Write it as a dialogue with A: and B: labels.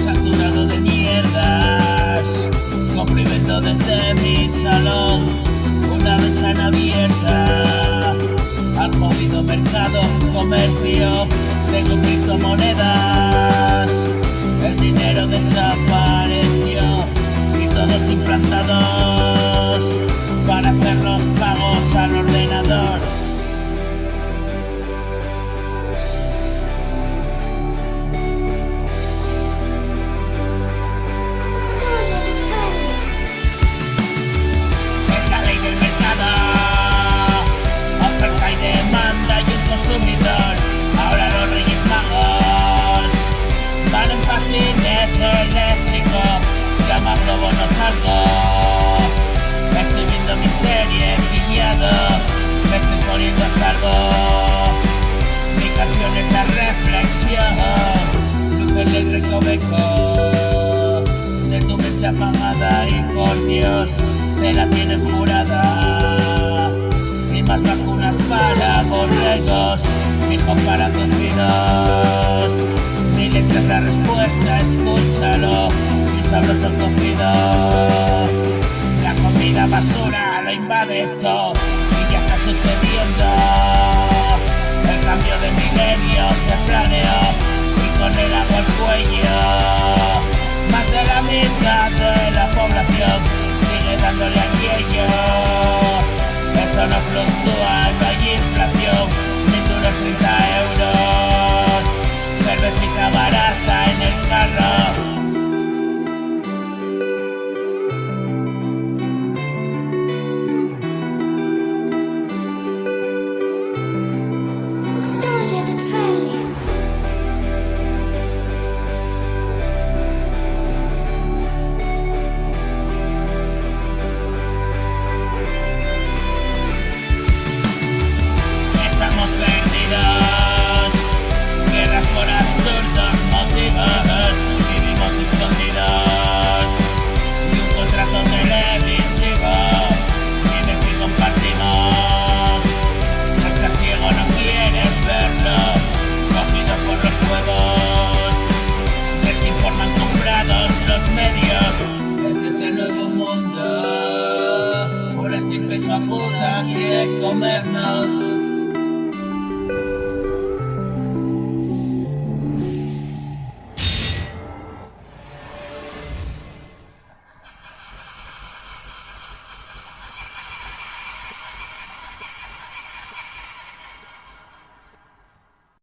A: Saturado de mierdas, comprimiendo desde mi salón una ventana abierta al jodido mercado, comercio. Tengo criptomonedas, el dinero desapareció y todos implantados para hacer los pagos al ordenador. Es la ley del mercado, oferta y demanda y un consumidor. Ahora los Reyes Magos van en patinete eléctrico, llama Globo no salgo. Estoy viendo mi serie pillado, me estoy poniendo a salvo. Mi canción es la reflexión, luz en el recoveco de tu mente apagada y por Dios te la tienen jurada. Ni más vacunas para borregos, hijos para cocidos. Mi letra es la respuesta, escúchalo, mi sabroso cocido. La comida basura lo invade todo y ya está sucediendo. El cambio de milenio se planeó y con el agua al cuello más de la mitad de la